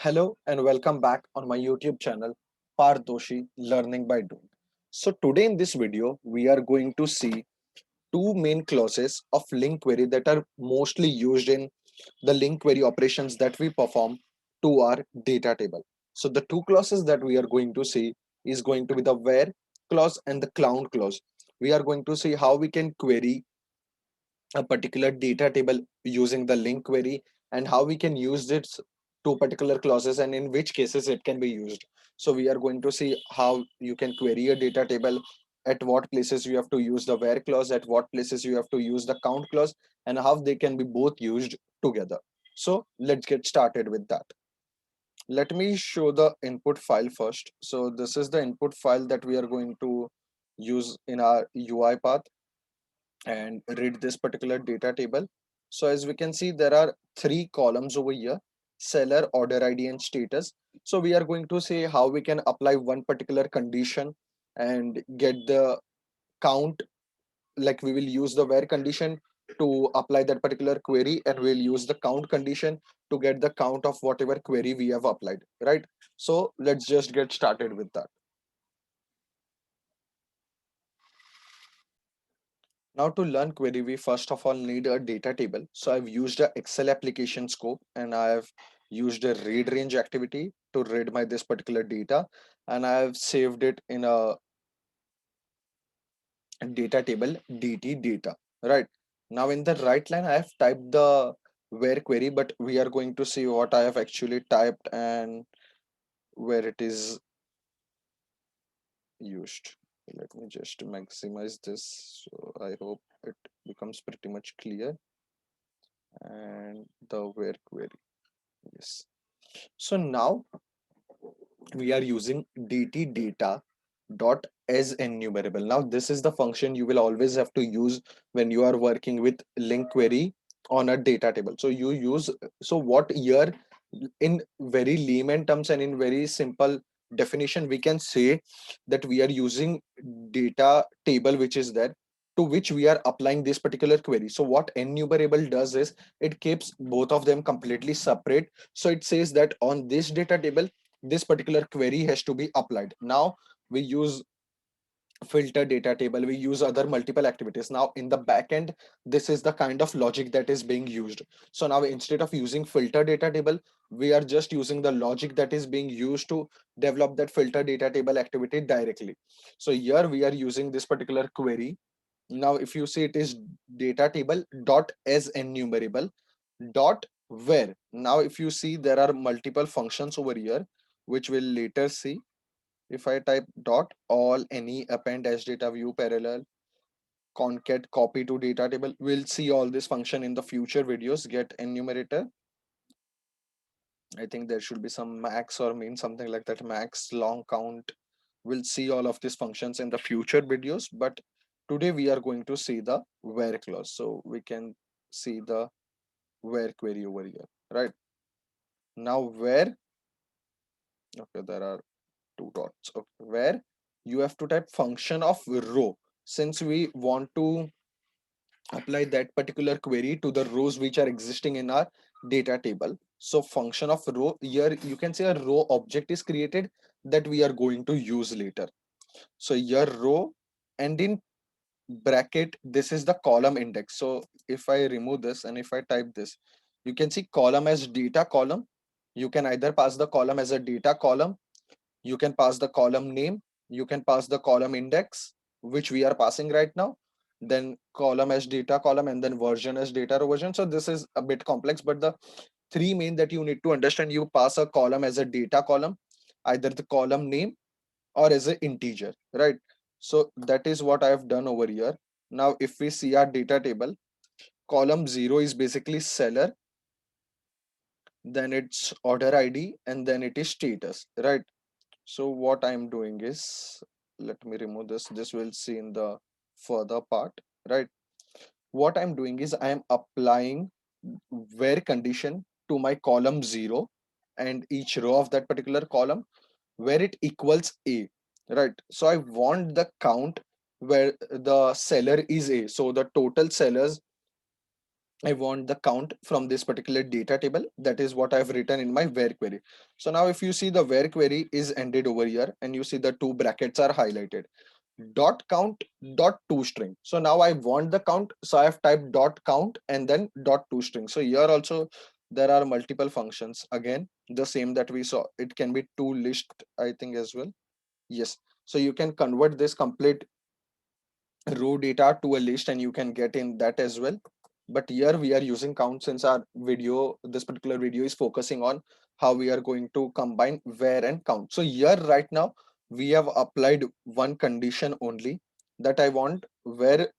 Hello and welcome back on my YouTube channel, Parth Doshi Learning by Doing. So today in this video, we are going to see two main clauses of link query that are mostly used in the link query operations that we perform to our data table. So the two clauses that we are going to see is going to be the where clause and the count clause. We are going to see how we can query a particular data table using the link query and how we can use it to particular clauses and in which cases it can be used. So we are going to see how you can query a data table, at what places you have to use the where clause, at what places you have to use the count clause, and how they can be both used together. So let's get started with that. Let me show the input file first. So this is the input file that we are going to use in our UiPath and read this particular data table. So as we can see, there are three columns over here: seller, order ID, and status. So we are going to say how we can apply one particular condition and get the count. Like we will use the where condition to apply that particular query, and we'll use the count condition to get the count of whatever query we have applied, right? So let's just get started with that. Now to learn query, we first of all need a data table. So I've used a Excel application scope and I've used a read range activity to read my this particular data, and I've saved it in a data table dt data. Right. Now in the right line, I have typed the where query, but we are going to see what I have actually typed and where it is used. Let me just maximize this. So I hope it becomes pretty much clear. And the where query. Yes. So now we are using dt data dot as enumerable. Now this is the function you will always have to use when you are working with link query on a data table. So you use, so what here in very layman terms and in very simple definition, we can say that we are using data table which is there, to which we are applying this particular query. So what enumerable does is it keeps both of them completely separate. So it says that on this data table, this particular query has to be applied. Now we use filter data table, we use other multiple activities. Now in the backend, this is the kind of logic that is being used. So now instead of using filter data table, we are just using the logic that is being used to develop that filter data table activity directly. So here we are using this particular query. Now if you see, it is data table dot as enumerable dot where. Now if you see, there are multiple functions over here which we'll later see. If I type dot all any append as data view parallel concat copy to data table, we'll see all this function in the future videos. Get enumerator, I think there should be some max or mean, something like that, max long count. We'll see all of these functions in the future videos, but today we are going to see the where clause. So we can see the where query over here, right? Now where, okay, there are two dots. Okay, where you have to type function of row, since we want to apply that particular query to the rows which are existing in our data table. So function of row, here you can say a row object is created that we are going to use later. So here row, and in bracket this is the column index. So if I remove this and if I type this, you can see column as data column. You can either pass the column as a data column, you can pass the column name, you can pass the column index, which we are passing right now, then column as data column, and then version as data row version. So this is a bit complex, but the three main that you need to understand: you pass a column as a data column, either the column name or as an integer, right? So that is what I have done over here. Now if we see our data table, column 0 is basically seller, then it's order ID, and then it is status, right? So what I'm doing is, let me remove this. This we'll see in the further part, right? What I'm doing is I am applying where condition to my column 0 and each row of that particular column where it equals A, right? So I want the count where the seller is A. So the total sellers I want the count from this particular data table. That is what I've written in my where query. So now if you see, the where query is ended over here, and you see the two brackets are highlighted. Dot count dot toString. So now I want the count. So I have typed dot count and then dot toString. So here also there are multiple functions. Again, the same that we saw. It can be to list, I think, as well. Yes. So you can convert this complete raw data to a list and you can get in that as well. But here we are using count, since our video, this particular video is focusing on how we are going to combine where and count. So here right now we have applied one condition only, that I want where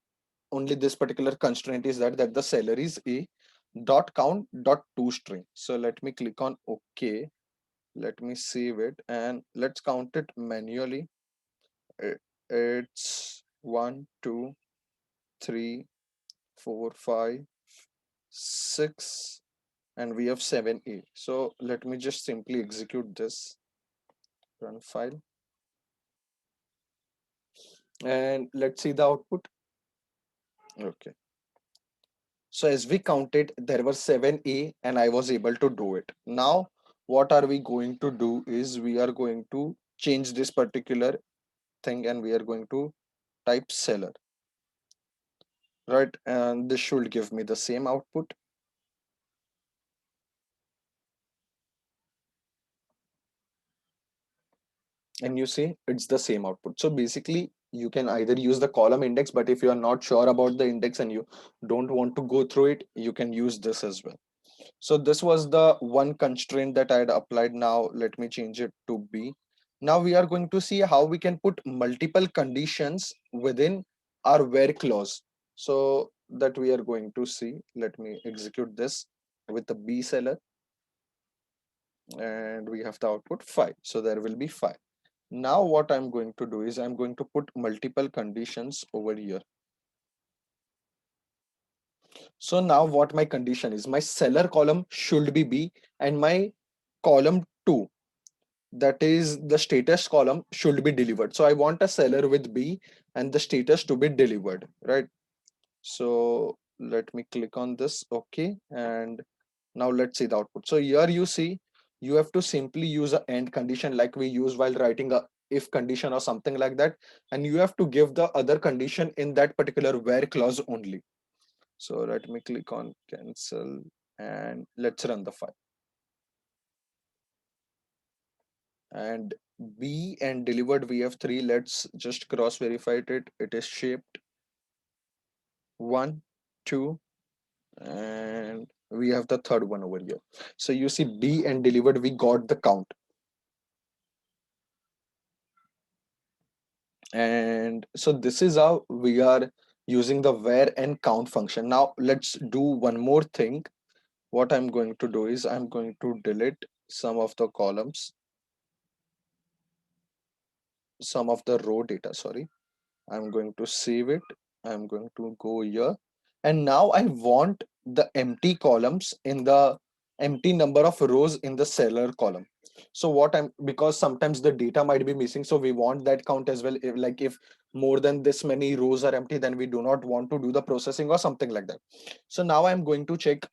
only this particular constraint is that the seller is a dot count dot toString. So let me click on OK. Let me save it and let's count it manually. It's 1, 2, 3, 4, 5, 6, and we have 7, 8. So let me just simply execute this, run file, and let's see the output. Okay. So as we counted, there were 7A and I was able to do it. Now, what are we going to do is we are going to change this particular thing and we are going to type seller, right? And this should give me the same output. And you see it's the same output. So basically you can either use the column index, but if you are not sure about the index and you don't want to go through it, you can use this as well. So this was the one constraint that I had applied. Now let me change it to B. Now we are going to see how we can put multiple conditions within our where clause. So that we are going to see, let me execute this with the B seller, and we have the output 5. So there will be 5. Now what I'm going to do is I'm going to put multiple conditions over here. So now what my condition is, my seller column should be B and my column 2, that is the status column, should be delivered. So I want a seller with B and the status to be delivered, right? So let me click on this. Okay. And now let's see the output. So here you see, you have to simply use a end condition like we use while writing a if condition or something like that. And you have to give the other condition in that particular where clause only. So let me click on cancel and let's run the file. And B and delivered we have 3. Let's just cross verify it. It is shaped 1, 2, and we have the third one over here. So you see B and delivered, we got the count. And so this is how we are using the where and count function. Now let's do one more thing. What I'm going to do is I'm going to delete some of the columns, some of the row data, sorry. I'm going to save it. I'm going to go here. And now I want the empty columns in the empty number of rows in the seller column. So what I'm, because sometimes the data might be missing. So we want that count as well. If more than this many rows are empty, then we do not want to do the processing or something like that. So now I'm going to check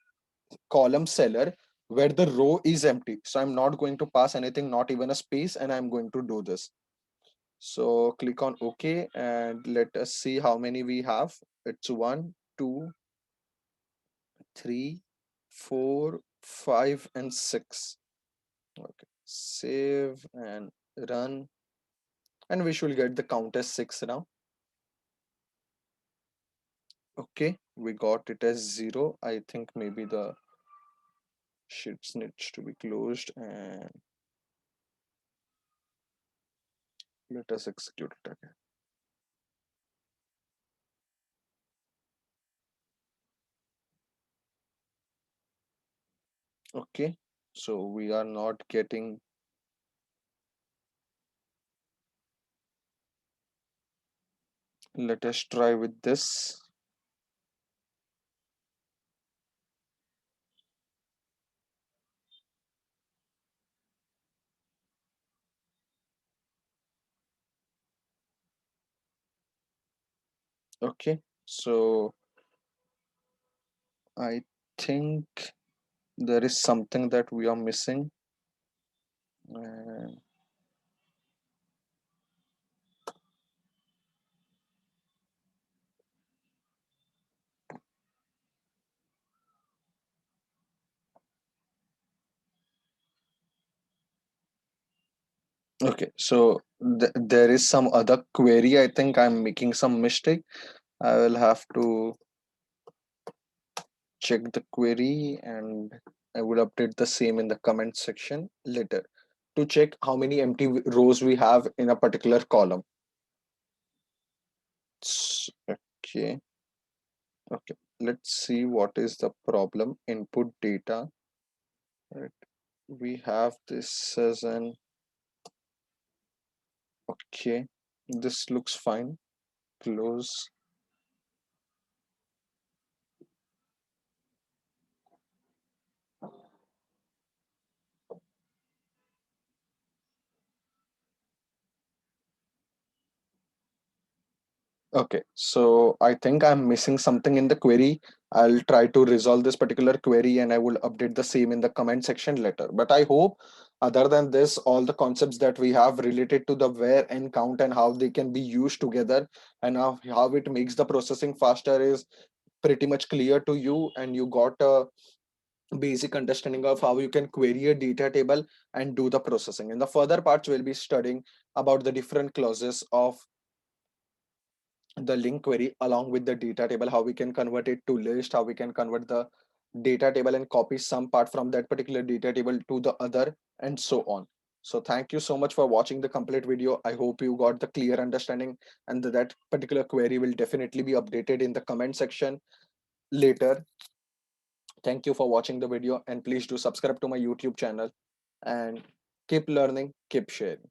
column seller where the row is empty. So I'm not going to pass anything, not even a space, and I'm going to do this. So click on OK and let us see how many we have. It's 1, 2, 3, 4, 5, and 6. Okay, save and run, and we should get the count as 6 now. Okay, we got it as 0. I think maybe the sheets needs to be closed, and let us execute it again. Okay, so we are not getting. Let us try with this. Okay, so I think there is something that we are missing. And okay, so there is some other query. I think I'm making some mistake. I will have to check the query and I will update the same in the comment section later to check how many empty rows we have in a particular column. Okay, okay. Let's see what is the problem. Input data. Right. We have this as an okay. This looks fine. Close. Okay, so I think I'm missing something in the query. I'll try to resolve this particular query and I will update the same in the comment section later. But I hope, other than this, all the concepts that we have related to the where and count and how they can be used together and how it makes the processing faster is pretty much clear to you, and you got a basic understanding of how you can query a data table and do the processing. In the further parts, we'll be studying about the different clauses of the link query along with the data table, how we can convert it to list, how we can convert the data table and copy some part from that particular data table to the other, and so on. So thank you so much for watching the complete video. I hope you got the clear understanding, and that particular query will definitely be updated in the comment section later. Thank you for watching the video, and please do subscribe to my YouTube channel and keep learning, keep sharing.